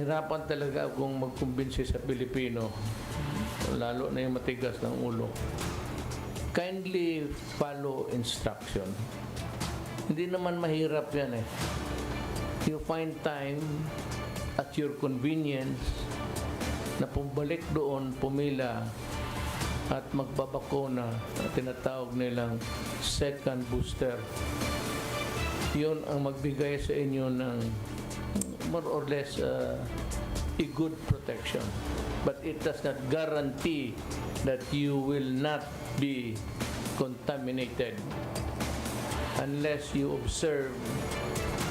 nahirapan talaga akong magkumbinsi sa Pilipino, lalo na yung matigas ng ulo. Kindly follow instruction. Hindi naman mahirap yan eh. You find time at your convenience na pumbalik doon, pumila at magbabakuna na tinatawag nilang second booster. Yun ang magbigay sa inyo ng more or less a good protection. But it does not guarantee that you will not be contaminated unless you observe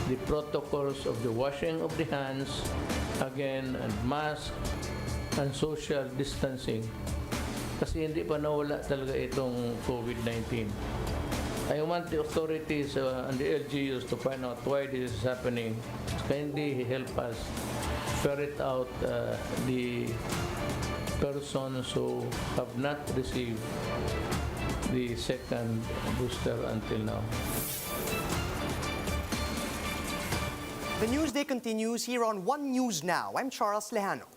the protocols of the washing of the hands, again, and mask, and social distancing. Kasi hindi pa nawala talaga itong COVID-19. I want the authorities and the LGUs to find out why this is happening. Kindly help us ferret out the persons who have not received the second booster until now. The Newsday continues here on One News Now. I'm Charles Lejano.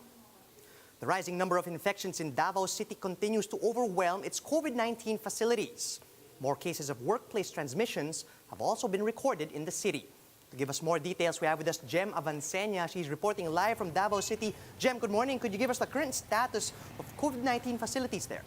The rising number of infections in Davao City continues to overwhelm its COVID-19 facilities. More cases of workplace transmissions have also been recorded in the city. To give us more details, we have with us Jem Avancenia. She's reporting live from Davao City. Jem, good morning. Could you give us the current status of COVID-19 facilities there?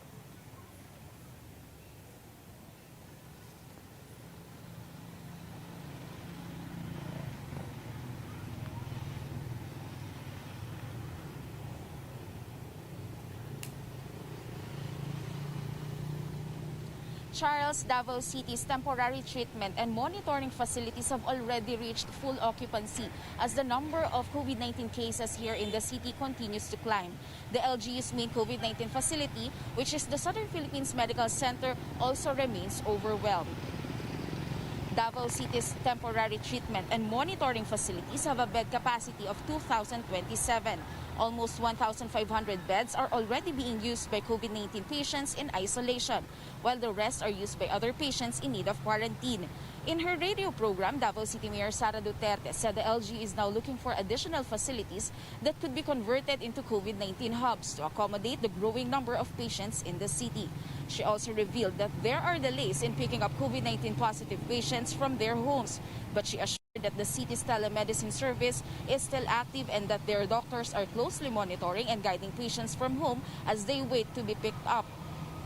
Charles, Davao City's temporary treatment and monitoring facilities have already reached full occupancy as the number of COVID-19 cases here in the city continues to climb. The LGU's main COVID-19 facility, which is the Southern Philippines Medical Center, also remains overwhelmed. Davao City's temporary treatment and monitoring facilities have a bed capacity of 2,027. Almost 1,500 beds are already being used by COVID-19 patients in isolation, while the rest are used by other patients in need of quarantine. In her radio program, Davao City Mayor Sara Duterte said the LG is now looking for additional facilities that could be converted into COVID-19 hubs to accommodate the growing number of patients in the city. She also revealed that there are delays in picking up COVID-19 positive patients from their homes, but she assured that the city's telemedicine service is still active and that their doctors are closely monitoring and guiding patients from home as they wait to be picked up.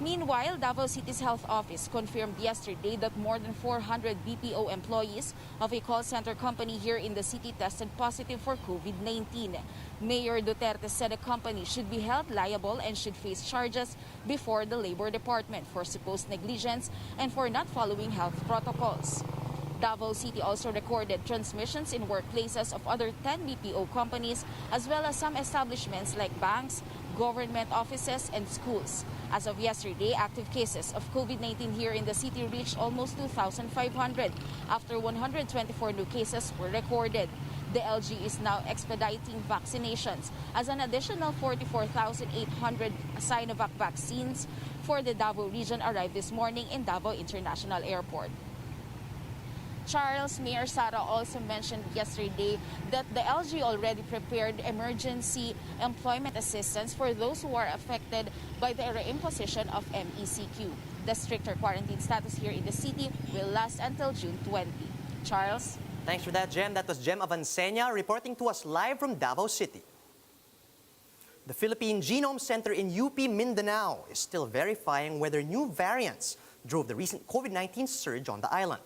Meanwhile, Davao City's health office confirmed yesterday that more than 400 BPO employees of a call center company here in the city tested positive for COVID-19. Mayor Duterte said the company should be held liable and should face charges before the Labor Department for supposed negligence and for not following health protocols. Davao City also recorded transmissions in workplaces of other 10 BPO companies as well as some establishments like banks, government offices, and schools. As of yesterday, active cases of COVID-19 here in the city reached almost 2,500 after 124 new cases were recorded. The LG is now expediting vaccinations as an additional 44,800 Sinovac vaccines for the Davao region arrived this morning in Davao International Airport. Charles, Mayor Sara also mentioned yesterday that the LG already prepared emergency employment assistance for those who are affected by the reimposition of MECQ. The stricter quarantine status here in the city will last until June 20. Charles? Thanks for that, Jem. That was Jem Avancenia reporting to us live from Davao City. The Philippine Genome Center in UP Mindanao is still verifying whether new variants drove the recent COVID-19 surge on the island.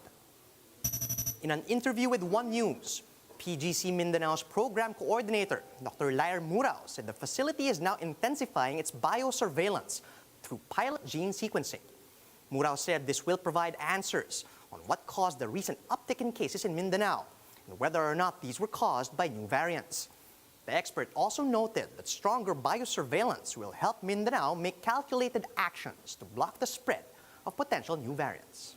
In an interview with One News, PGC Mindanao's program coordinator, Dr. Lair Murao, said the facility is now intensifying its biosurveillance through pilot gene sequencing. Murao said this will provide answers on what caused the recent uptick in cases in Mindanao and whether or not these were caused by new variants. The expert also noted that stronger biosurveillance will help Mindanao make calculated actions to block the spread of potential new variants.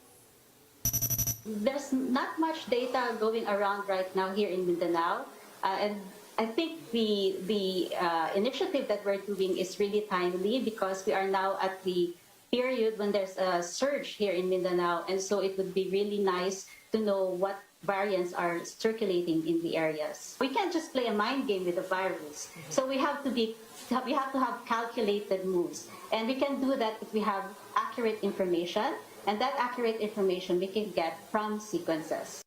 There's not much data going around right now here in Mindanao, and I think the initiative that we're doing is really timely because we are now at the period when there's a surge here in Mindanao, and so it would be really nice to know what variants are circulating in the areas. We can't just play a mind game with the virus, so we have to have calculated moves, and we can do that if we have accurate information, and that accurate information we can get from sequences.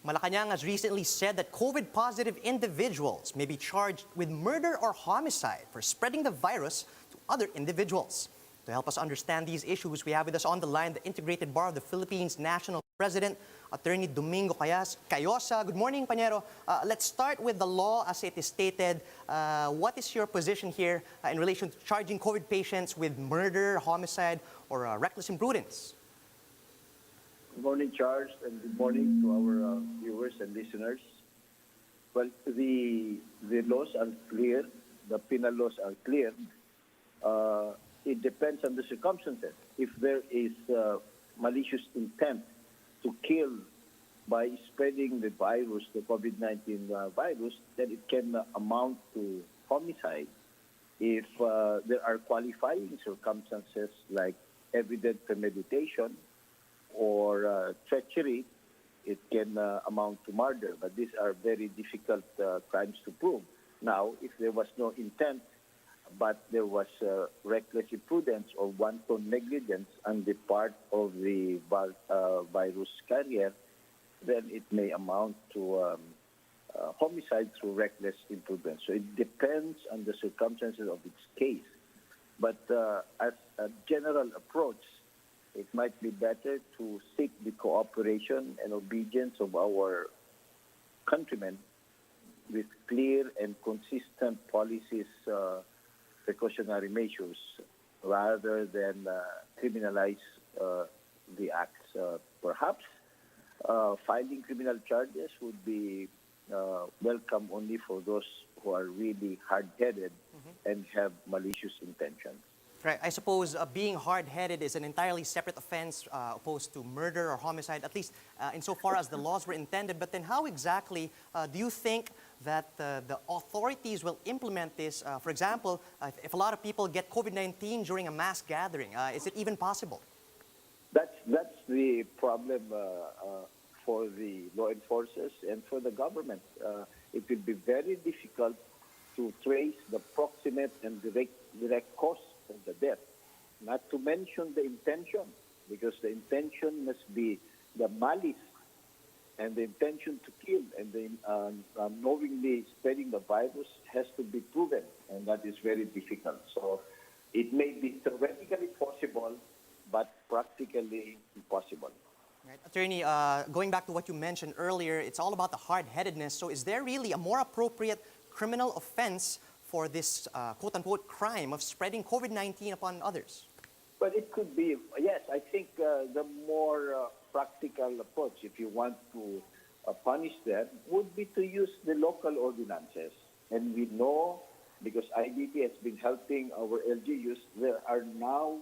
Malacanang has recently said that COVID-positive individuals may be charged with murder or homicide for spreading the virus to other individuals. To help us understand these issues, we have with us on the line the Integrated Bar of the Philippines National President, Attorney Domingo Cayosa. Good morning, Pañero. Let's start with the law as it is stated. What is your position here in relation to charging COVID patients with murder, homicide, or reckless imprudence? Good morning, Charles, and good morning to our viewers and listeners. Well, the laws are clear. The penal laws are clear. It depends on the circumstances. If there is malicious intent to kill by spreading the virus, the COVID-19 virus, then it can amount to homicide. If there are qualifying circumstances like evident premeditation or treachery, it can amount to murder. But these are very difficult crimes to prove. Now, if there was no intent, but there was reckless imprudence or wanton negligence on the part of the virus carrier, then it may amount to homicide through reckless imprudence. So it depends on the circumstances of its case. But as a general approach, it might be better to seek the cooperation and obedience of our countrymen with clear and consistent policies, precautionary measures, rather than criminalize the acts. Perhaps filing criminal charges would be welcome only for those who are really hard-headed and have malicious intentions. Right. I suppose being hard-headed is an entirely separate offense opposed to murder or homicide, at least insofar as the laws were intended. But then how exactly do you think that the authorities will implement this? For example, if a lot of people get COVID-19 during a mass gathering, is it even possible? That's the problem for the law enforcers and for the government. It will be very difficult to trace the proximate and direct cause of the death, not to mention the intention, because the intention must be the malice and the intention to kill, and the knowingly spreading the virus has to be proven, and that is very difficult. So it may be theoretically possible, but practically impossible. Right. Attorney, going back to what you mentioned earlier, it's all about the hard-headedness. So is there really a more appropriate criminal offense for this quote-unquote crime of spreading COVID-19 upon others? Well, it could be, yes. I think the more practical approach, if you want to punish them, would be to use the local ordinances. And we know, because IDP has been helping our LGUs, there are now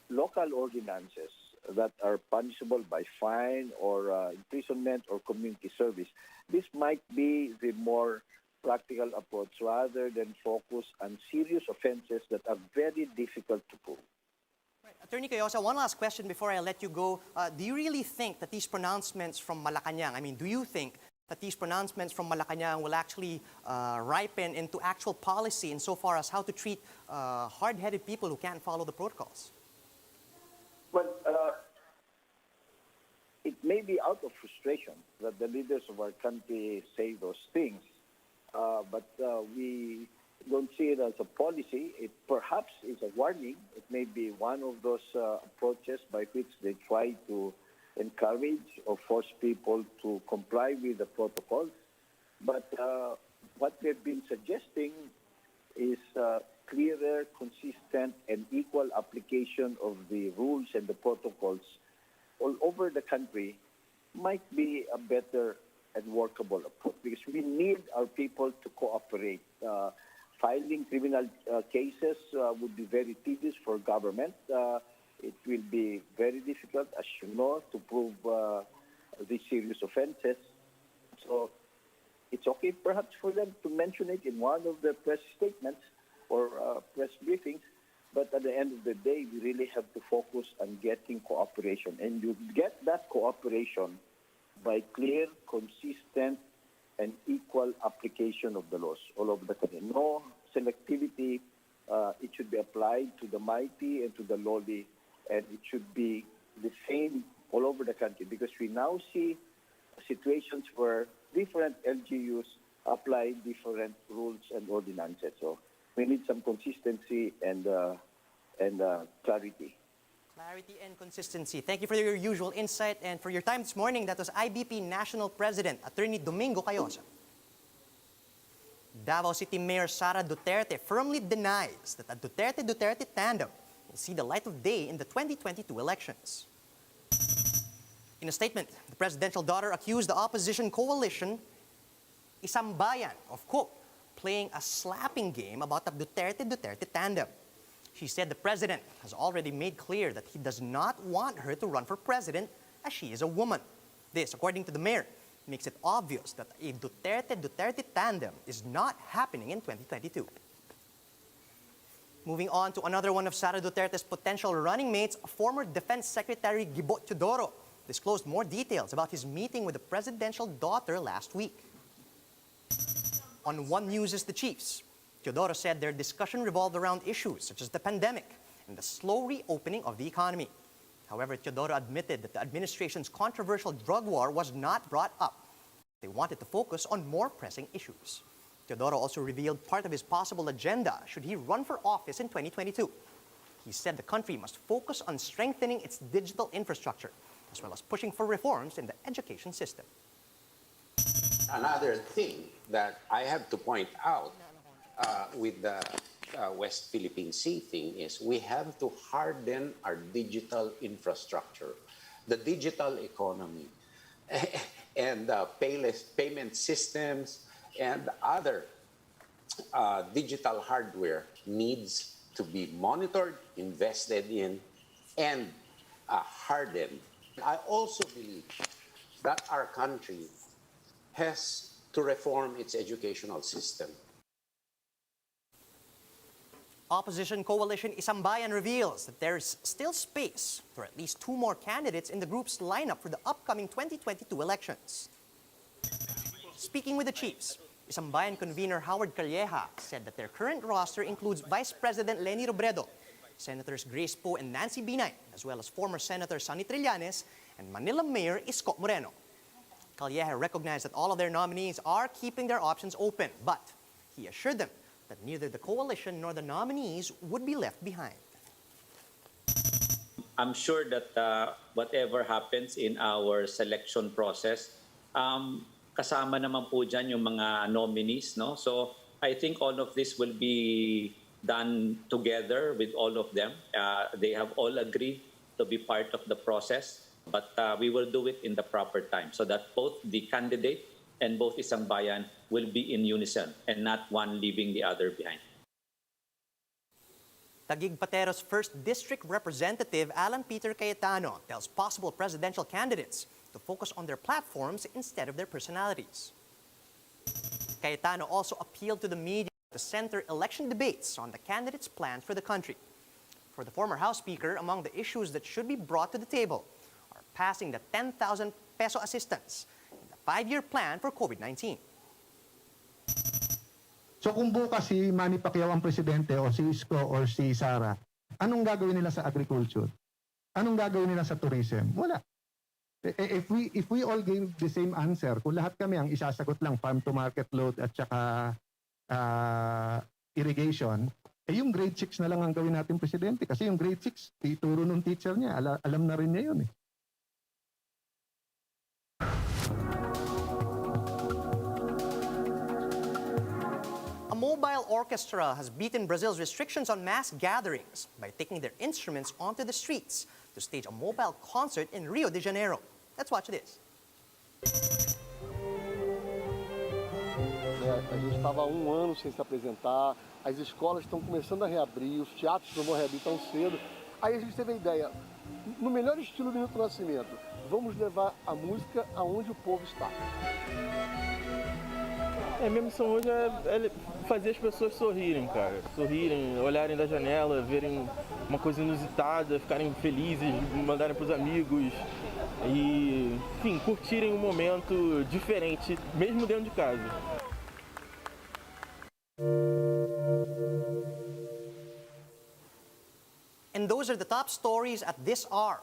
local ordinances that are punishable by fine or imprisonment or community service. This might be the more practical approach rather than focus on serious offenses that are very difficult to prove. Right. Attorney Cayosa, one last question before I let you go. Do you really think that these pronouncements from Malacanang, do you think that these pronouncements from Malacanang will actually ripen into actual policy insofar as how to treat hard-headed people who can't follow the protocols? Well, it may be out of frustration that the leaders of our country say those things, but we don't see it as a policy. It perhaps is a warning. It may be one of those approaches by which they try to encourage or force people to comply with the protocols. But what they've been suggesting is clearer, consistent, and equal application of the rules and the protocols all over the country might be a better and workable approach, because we need our people to cooperate. Filing criminal cases would be very tedious for government. It will be very difficult, as you know, to prove these serious offenses. So it's okay perhaps for them to mention it in one of the press statements or press briefings, But at the end of the day, we really have to focus on getting cooperation. And you get that cooperation by clear, consistent, and equal application of the laws all over the country. No selectivity. It should be applied to the mighty and to the lowly, and it should be the same all over the country, because we now see situations where different LGUs apply different rules and ordinances. So we need some consistency and clarity. Clarity and consistency. Thank you for your usual insight and for your time this morning. That was IBP National President, Attorney Domingo Cayosa. Davao City Mayor Sara Duterte firmly denies that a Duterte-Duterte tandem will see the light of day in the 2022 elections. In a statement, the presidential daughter accused the opposition coalition, Isang Bayan, of, quote, playing a slapping game about the Duterte-Duterte tandem. She said the president has already made clear that he does not want her to run for president as she is a woman. This, according to the mayor, makes it obvious that a Duterte-Duterte tandem is not happening in 2022. Moving on to another one of Sara Duterte's potential running mates, former Defense Secretary Gilbert Teodoro disclosed more details about his meeting with the presidential daughter last week. On One News' The Chiefs, Teodoro said their discussion revolved around issues such as the pandemic and the slow reopening of the economy. However, Teodoro admitted that the administration's controversial drug war was not brought up. They wanted to focus on more pressing issues. Teodoro also revealed part of his possible agenda should he run for office in 2022. He said the country must focus on strengthening its digital infrastructure, as well as pushing for reforms in the education system. Another thing that I have to point out with the West Philippine Sea thing is we have to harden our digital infrastructure, the digital economy, and payment systems and other digital hardware needs to be monitored, invested in, and hardened. I also believe that our country has to reform its educational system. Opposition coalition Isang Bayan reveals that there is still space for at least 2 more candidates in the group's lineup for the upcoming 2022 elections. Speaking with the Chiefs, Isang Bayan convener Howard Calleja said that their current roster includes Vice President Leni Robredo, Senators Grace Poe and Nancy Binay, as well as former Senator Sonny Trillanes and Manila Mayor Isko Moreno. Calleja recognized that all of their nominees are keeping their options open, but he assured them that neither the coalition nor the nominees would be left behind. I'm sure that whatever happens in our selection process, kasama naman po dyan yung mga nominees, no? So I think all of this will be done together with all of them. They have all agreed to be part of the process, but we will do it in the proper time so that both the candidate and both Isang Bayan will be in unison and not one leaving the other behind. Taguig Patero's 1st District Representative Alan Peter Cayetano tells possible presidential candidates to focus on their platforms instead of their personalities. Cayetano also appealed to the media to center election debates on the candidates' plans for the country. For the former House Speaker, among the issues that should be brought to the table are passing the 10,000 peso assistance and the 5-year plan for COVID-19. So kung bukas si Manny Pacquiao ang presidente o si Isko or si Sara, anong gagawin nila sa agriculture? Anong gagawin nila sa tourism? Wala. If we all give the same answer, kung lahat kami ang isasagot lang farm to market load at saka irrigation, yung grade 6 na lang ang gawin natin presidente kasi yung grade 6 ituro nung teacher niya, alam na rin niya yun eh. A mobile orchestra has beaten Brazil's restrictions on mass gatherings by taking their instruments onto the streets to stage a mobile concert in Rio de Janeiro. Let's watch this. A gente estava há 1 ano sem se apresentar, as escolas estão começando a reabrir, os teatros não vão reabrir tão cedo. Aí a gente teve a ideia, no melhor estilo do Milton Nascimento, vamos levar a música aonde o povo está. Minha missão hoje é fazer as pessoas sorrirem, cara. Sorrirem, olharem da janela, verem uma coisa inusitada, ficarem felizes, mandarem pros amigos e, enfim, curtirem um momento diferente, mesmo dentro de casa. And those are the top stories at this hour.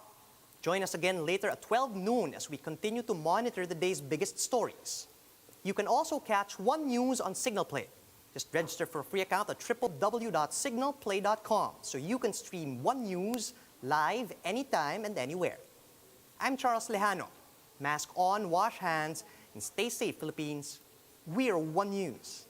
Join us again later at 12 noon as we continue to monitor the day's biggest stories. You can also catch One News on Signal Play. Just register for a free account at www.signalplay.com so you can stream One News live anytime and anywhere. I'm Charles Lejano. Mask on, wash hands, and stay safe, Philippines. We're One News.